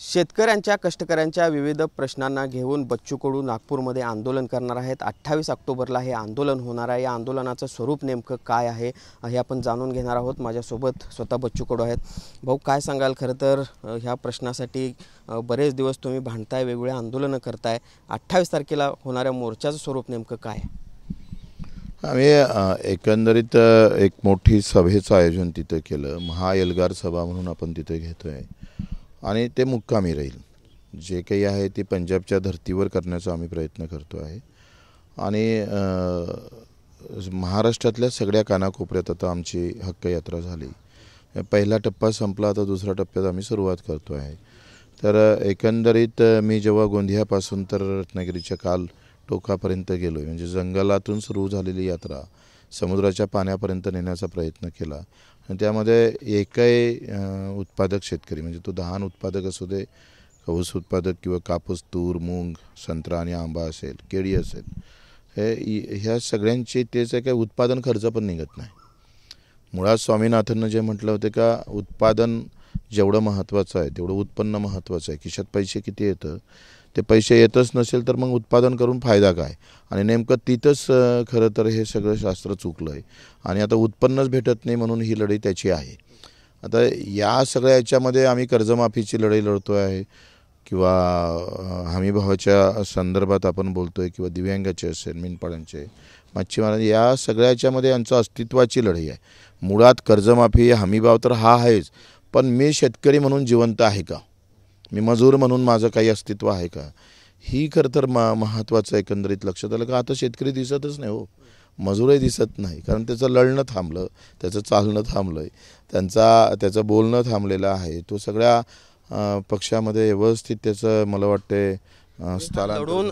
शेतकऱ्यांच्या कष्टकऱ्यांच्या विविध प्रश्नांना घेऊन बच्चू कडू नागपूरमध्ये आंदोलन करणार आहेत। 28 ऑक्टोबरला हे आंदोलन होणार आहे। या आंदोलनाचं स्वरूप नेमकं काय आहे हे आपण जाणून घेणार आहोत। माझ्यासोबत स्वतः बच्चू कडू आहेत। भाऊ, काय सांगाल? खरं तर ह्या प्रश्नासाठी बरेच दिवस तुम्ही भांडताय, वेगवेगळे आंदोलनं करताय। 28 तारखेला होणाऱ्या मोर्चाचं स्वरूप नेमकं काय आहे? आम्ही एकंदरीत एक मोठी सभेचं आयोजन तिथे केलं। महाएल्गार सभा म्हणून आपण तिथे घेतोय आणि ते मुक्कामी राहील। जे काही आहे ते पंजाबच्या धर्तीवर करण्याचा आम्ही प्रयत्न करतो आहे आणि महाराष्ट्रातल्या सगळ्या कानाकोपऱ्यात आता आमची हक्क यात्रा झाली। पहिला टप्पा संपला, आता दुसऱ्या टप्प्यात आम्ही सुरुवात करतो आहे। तर एकंदरीत मी जेव्हा गोंदियापासून तर रत्नागिरीच्या काल टोकापर्यंत गेलो, म्हणजे जंगलातून सुरू झालेली यात्रा समुद्राच्या पाण्यापर्यंत नेण्याचा प्रयत्न केला। आणि त्यामध्ये एकही उत्पादक शेतकरी, म्हणजे तो धान उत्पादक असू दे, ऊस उत्पादक किंवा कापूस, तूर, मूग, संत्रा आणि आंबा असेल, केळी असेल, ह्या सगळ्यांची तेच आहे की उत्पादन खर्च पण निघत नाही। मुळात स्वामीनाथननं जे म्हटलं होते का उत्पादन जेवढं महत्त्वाचं आहे तेवढं उत्पन्न महत्त्वाचं आहे। खिशात पैसे किती येतं, ते पैसे येतच नसेल तर मग उत्पादन करून फायदा काय? आणि नेमकं तिथंच खरं तर हे सगळं शास्त्र चुकलं आहे आणि आता उत्पन्नच भेटत नाही, म्हणून ही लढाई त्याची आहे। आता या सगळ्या याच्यामध्ये आम्ही कर्जमाफीची लढाई लढतो आहे किंवा हमीभावाच्या संदर्भात आपण बोलतो आहे किंवा दिव्यांगाचे असेल, मेंढपाळांचे, मच्छीमार, या सगळ्या याच्यामध्ये यांचं अस्तित्वाची लढाई आहे। मुळात कर्जमाफी, हमीभाव तर हा आहेच, पण मी शेतकरी म्हणून जिवंत आहे का? मी मजूर म्हणून माझं काही अस्तित्व आहे का? ही खरं तर महत्त्वाचं एकंदरीत लक्षात आलं का आता शेतकरी दिसतच नाही हो, मजूरही दिसत नाही, कारण त्याचं लढणं थांबलं, त्याचं चालणं थांबलं आहे, त्याचं बोलणं थांबलेलं आहे। तो सगळ्या पक्षामध्ये व्यवस्थित त्याचं मला वाटते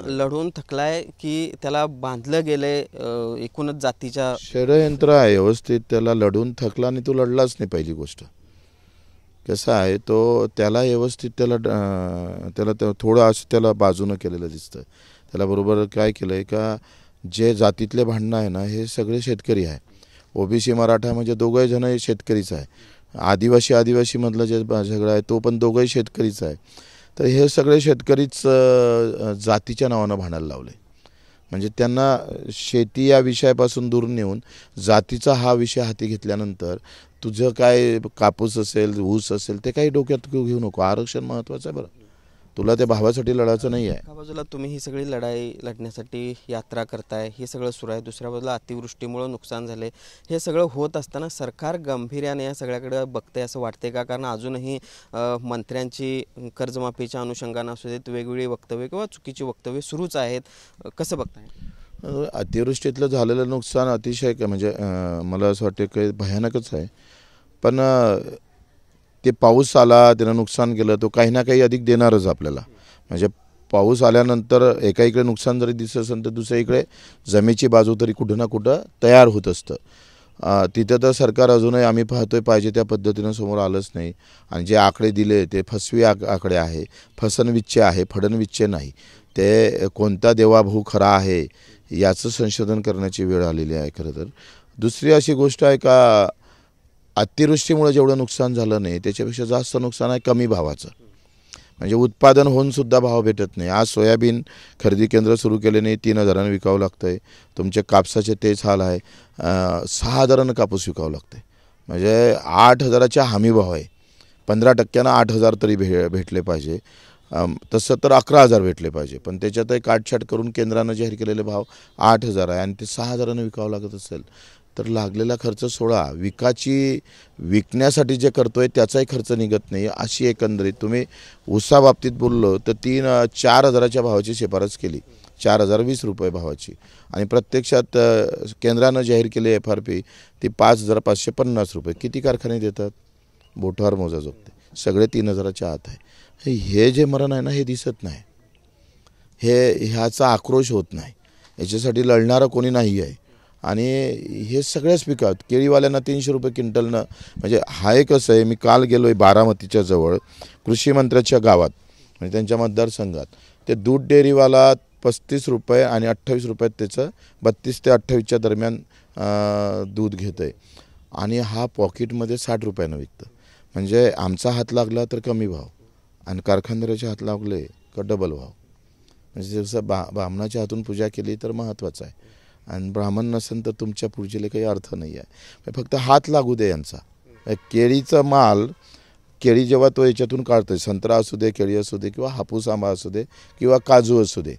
लढून थकलाय की त्याला बांधलं गेलंय एकूणच जातीच्या षडयंत्र आहे व्यवस्थित, त्याला लढून थकला आणि तो लढलाच नाही। पहिली गोष्ट कसं आहे, तो त्याला व्यवस्थित त्याला थोडं असं त्याला बाजूनं केलेलं दिसतं। त्याला बरोबर काय केलं आहे का, जे जातीतले भांडणं आहे ना, हे सगळे शेतकरी आहे। ओबीसी मराठा म्हणजे दोघंही जण हे शेतकरीच आहे। आदिवासीमधलं जे झगडा आहे तो पण दोघंही शेतकरीच आहे। तर हे सगळे शेतकरीच जातीच्या नावानं भांडायला लावले, म्हणजे त्यांना शेती या विषयापासून दूर नेऊन जातीचा हा विषय हाती घेतल्यानंतर तुझं काय कापूस असेल, ऊस असेल, ते काही डोक्यात घेऊ नको। आरक्षण महत्त्वाचं आहे, बरं, तुला त्या भावासाठी लढायचं नाही आहे। एका बाजूला तुम्ही ही सगळी लढाई लढण्यासाठी यात्रा करताय, हे सगळं सुरू आहे, दुसऱ्या बाजूला अतिवृष्टीमुळे नुकसान झाले। हे सगळं होत असताना सरकार गांभीर्याने या सगळ्याकडे बघते असं वाटते का? कारण अजूनही मंत्र्यांची कर्जमाफीच्या अनुषंगानं असू देत वेगवेगळी वक्तव्य किंवा चुकीची वक्तव्य सुरूच आहेत। कसं बघताय? अतिवृष्टीतलं झालेलं नुकसान अतिशय म्हणजे मला असं वाटतं की भयानकच आहे, पण ते पाऊस आला, त्यानं नुकसान केलं, तो काही ना काही अधिक देणारच आपल्याला। म्हणजे पाऊस आल्यानंतर एका इकडे नुकसान जरी दिसत असेल तर दुसऱ्या इकडे जमेची बाजू तरी कुठं ना कुठं तयार होत असतं। तिथं तर सरकार अजूनही आम्ही पाहतोय पाहिजे त्या पद्धतीनं समोर आलंच नाही आणि जे आकडे दिले ते फसवी आकडे आहे, फसवणुकीचे आहे, फडणवीसचे नाही। ते कोणता देवाभाऊ खरा आहे याचं संशोधन करण्याची वेळ आलेली आहे। खरं तर दुसरी अशी गोष्ट आहे का, अतिवृष्टीमुळे जेवढं नुकसान झालं नाही त्याच्यापेक्षा जास्त नुकसान आहे कमी भावाचं, म्हणजे उत्पादन होऊन सुद्धा भाव भेटत नाही। आज सोयाबीन खरेदी केंद्र सुरू केले नाही, 3000 विकावं लागतं आहे। तुमचे कापसाचे तेच हाल आहे, 6000 कापूस विकावं लागतं आहे, म्हणजे 8000च्या हमी भाव आहे। 15% 8000 तरी भेटले पाहिजे, तसं तर 11000 भेटले पाहिजे, पण त्याच्यातही काटछाट करून केंद्रानं जाहीर केलेले भाव 8000 आहे आणि ते 6000 विकावं लागत असेल तर लागलेला खर्च सोडा, विकण्यासाठी जे करतोय त्याचाही खर्च निघत नाही। अशी एकंदरीत तुम्ही ऊसाबाबतीत बोललो तर 4,000च्या भावाची शिफारस केली, 4,020 रुपये भावाची, आणि प्रत्यक्षात केंद्रानं जाहीर केली FRP ती 5,550 रुपये। किती कारखाने देतात? बोटावर मोजा जोगते, सगळे 3,000च्या आत आहे। हे जे मरण आहे ना, हे दिसत नाही, ह्याचा आक्रोश होत नाही, याच्यासाठी लढणारं कोणी नाही आहे। आणि हे सगळ्याच पिकात केळीवाल्यांना 300 रुपये क्विंटलनं, म्हणजे हा एक कसं आहे, मी काल गेलो आहे बारामतीच्या जवळ कृषी मंत्र्याच्या गावात, म्हणजे त्यांच्या मतदारसंघात, ते दूध डेअरीवाला 35 रुपये आणि 28 रुपयात त्याचं 32 ते 28च्या दरम्यान दूध घेतं आहे आणि हा पॉकेटमध्ये 60 रुपयानं विकतं। म्हणजे आमचा हात लागला तर कमी भाव आणि कारखानदाराच्या हात लागले का डबल व्हावं. म्हणजे जसं ब्राह्मणाच्या हातून पूजा केली तर महत्त्वाचं आहे, आणि ब्राह्मण नसेल तर तुमच्या पूजेला काही अर्थ नाही आहे. फक्त हात लागू दे यांचा. केळीचा माल, केळी जेव्हा तो याच्यातून काढतोय, संत्रा असू दे, केळी असू दे, किंवा हापूस आंबा असू दे, किंवा काजू असू दे,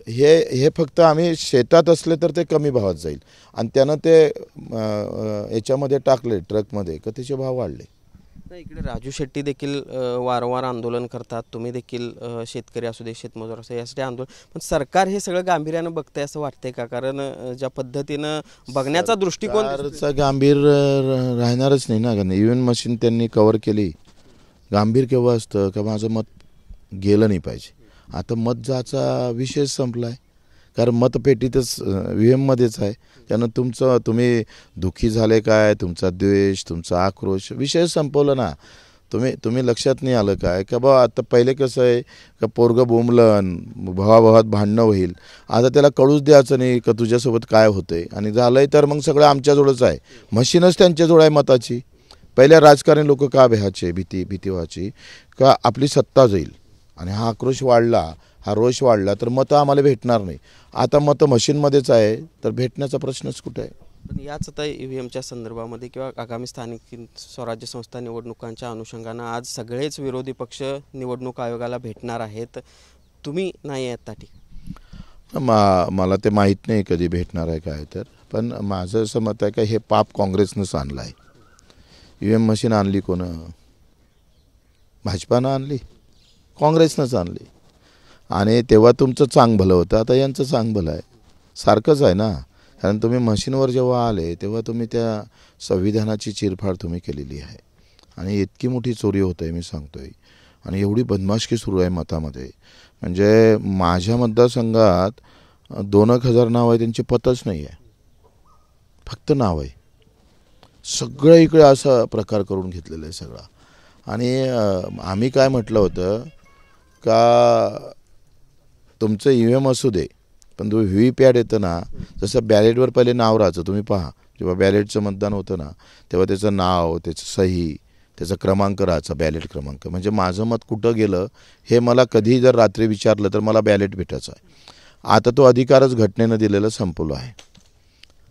हे फक्त आम्ही शेतात असले तर ते कमी भावात जाईल, आणि त्यानं ते याच्यामध्ये टाकले ट्रकमध्ये का त्याचे भाव वाढले. नाही, इकडे राजू शेट्टी देखील वारंवार आंदोलन करतात, तुम्ही देखील शेतकरी असू दे, शेतमजूर असू दे, यासाठी आंदोलन, पण सरकार हे सगळं गांभीर्यानं बघतंय असं वाटतंय का? कारण ज्या पद्धतीनं बघण्याचा दृष्टिकोन सरकारचा गांभीर राहणारच नाही ना. EVM मशीन त्यांनी कव्हर केली. गांभीर केव्हा असतं का माझं मत गेलं नाही पाहिजे. आता मत जायचा विषय संपला आहे, कारण मतपेटीतच EVMमध्येच आहे. त्यानं तुम्ही दुःखी झाले काय, तुमचा द्वेष, तुमचा आक्रोश, विषय संपवलं ना. तुम्ही लक्षात नाही आलं काय का बा, आता पहिले कसं आहे का पोरगं बोंबलन, भावाभावात भांडणं होईल, आता त्याला कळूच द्यायचं नाही का तुझ्यासोबत काय होतंय, आणि झालंय तर मग सगळं आमच्याजवळच आहे. मशीनच त्यांच्याजवळ आहे मताची. पहिल्या राजकारणी लोक का भ्यायचे, भीती व्हायची का आपली सत्ता जाईल, आणि हा आक्रोश वाढला, हा रोष वाढला तर मतं आम्हाला भेटणार नाही. आता मतं मशीनमध्येच आहे, तर भेटण्याचा प्रश्नच कुठे आहे. पण याच आता EVMच्या संदर्भामध्ये किंवा आगामी स्थानिक स्वराज्य संस्था निवडणुकांच्या अनुषंगानं आज सगळेच विरोधी पक्ष निवडणूक आयोगाला भेटणार आहेत, तुम्ही नाही आहेत ताठी? मला ते माहीत नाही कधी भेटणार आहे काय, तर पण माझं असं मत आहे का हे पाप काँग्रेसनंच आणलं आहे. EVM मशीन आणली कोण? भाजपानं आणली, काँग्रेसनंच आणली. आणि तेव्हा तुमचं चांग भलं होतं, आता यांचं चांग भलं आहे. सारखंच आहे ना. कारण तुम्ही मशीनवर जेव्हा आले तेव्हा तुम्ही त्या संविधानाची चिरफाड तुम्ही केलेली आहे, आणि इतकी मोठी चोरी होत आहे मी सांगतोय, आणि एवढी बदमाशकी सुरू आहे मतामध्ये. म्हणजे माझ्या मतदारसंघात 2,000 नाव आहे, त्यांचे पतच नाही आहे, फक्त नाव आहे. सगळं इकडे असा प्रकार करून घेतलेला आहे सगळा. आणि आम्ही काय म्हटलं होतं का तुमचं EVM असू दे, पण तुम्ही VVPAT येतं ना, जसं बॅलेटवर पहिले नाव राहायचं. तुम्ही पहा, जेव्हा बॅलेटचं मतदान होतं ना, तेव्हा त्याचं नाव, त्याचं सही, त्याचा क्रमांक राहायचा, बॅलेट क्रमांक. म्हणजे माझं मत कुठं गेलं हे मला कधीही जर रात्री विचारलं तर मला बॅलेट भेटायचं आहे. आता तो अधिकारच घटनेनं दिलेला संपवला आहे.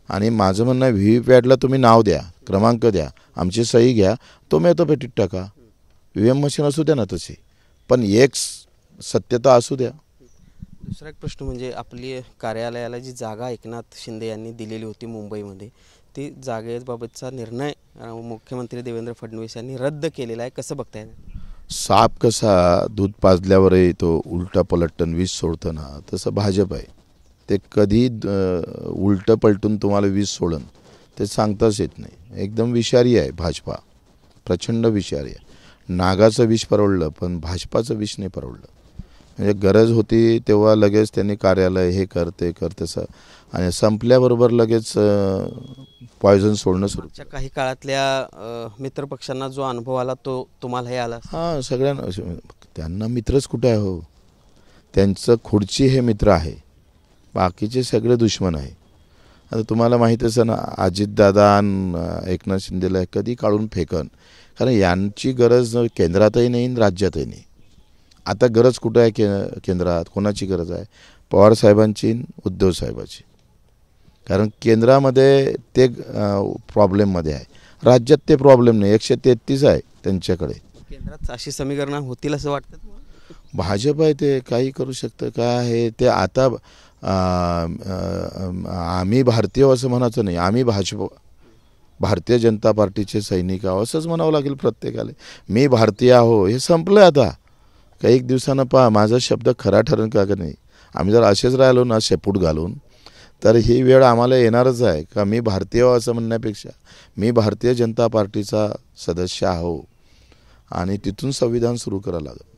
आणि माझं म्हणणं आहे VVPATला तुम्ही नाव द्या, क्रमांक द्या, आमची सही घ्या, तो मतपेटीत टाका. EVM मशीन असू द्या ना तशी, पण एक सत्यता असू द्या. दुसरा एक प्रश्न म्हणजे आपली कार्यालयाला जी जागा एकनाथ शिंदे यांनी दिलेली होती मुंबईमध्ये, ती जागेबाबतचा निर्णय मुख्यमंत्री देवेंद्र फडणवीस यांनी रद्द केलेला आहे, कसं बघताय? साप कसा दूध पाजल्यावरही तो उलटा पलटन विष सोडतं ना, तसं भाजप आहे. ते कधी उलटं पलटून तुम्हाला विष सोडन ते सांगताच येत नाही. एकदम विषारी आहे भाजपा, प्रचंड विषारी आहे. नागाचं विष परवडलं, पण भाजपाचं विष नाही परवडलं. म्हणजे गरज होती तेव्हा लगेच त्यांनी कार्यालय हे कर ते कर तसं, आणि संपल्याबरोबर लगेच पॉयझन सोडणं सुरू. काही काळातल्या मित्रपक्षांना जो अनुभव आला तो तुम्हालाही आला? हां, सगळ्यांना. त्यांना मित्रच कुठे आहे हो, त्यांचं खुर्ची हे मित्र आहे, बाकीचे सगळे दुश्मन आहे. आता तुम्हाला माहीतच आहे ना, अजितदादा एकनाथ शिंदेला कधी काढून फेकन, कारण यांची गरज केंद्रातही नाही राज्यातही नाही. आता गरज कुठं आहे केंद्रात? कोणाची गरज आहे? पवार साहेबांची, उद्धव साहेबांची. कारण केंद्रामध्ये ते प्रॉब्लेममध्ये आहे, राज्यात ते प्रॉब्लेम नाही. 133 आहे त्यांच्याकडे. केंद्रात अशी समीकरणं होतील असं वाटतं? भाजप आहे, ते काही करू शकतं. काय आहे ते आता आम्ही भारतीय असं म्हणायचं नाही, आम्ही भारतीय जनता पार्टीचे सैनिक आहो असंच म्हणावं लागेल प्रत्येकाला. मी भारतीय आहो हे संपलं आता. काही एक दिवसानं पहा माझा शब्द खरा ठरेल का नाही. आम्ही जर असेच राहिलो ना शेपूट घालून, तर ही वेळ आम्हाला येणारच आहे का मी भारतीय असं म्हणण्यापेक्षा मी भारतीय जनता पार्टीचा सदस्य आहो, आणि तिथून संविधान सुरू करायला लागेल.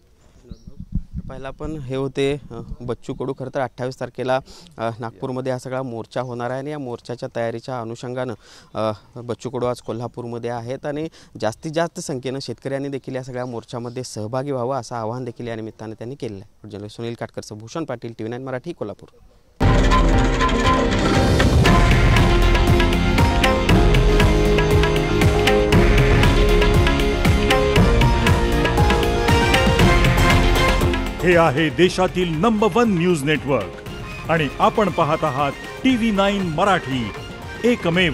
पहिला पण हे होते बच्चू कडू. खरं तर 28 तारखेला नागपूरमध्ये हा सगळा मोर्चा होणार आहे, आणि या मोर्चाच्या तयारीच्या अनुषंगानं बच्चू कडू आज कोल्हापूरमध्ये आहेत, आणि जास्तीत जास्त संख्येनं शेतकऱ्यांनी देखील या सगळ्या मोर्चामध्ये सहभागी व्हावं असं आवाहन देखील या निमित्ताने त्यांनी केलेलं आहे. जर्नलिस्ट सुनील काटकरचं, भूषण पाटील, TV9 मराठी, कोल्हापूर. हे आहे देशातील नंबर 1 न्यूज नेटवर्क आणि आपण पाहत आहात TV9 मराठी, एकमेव.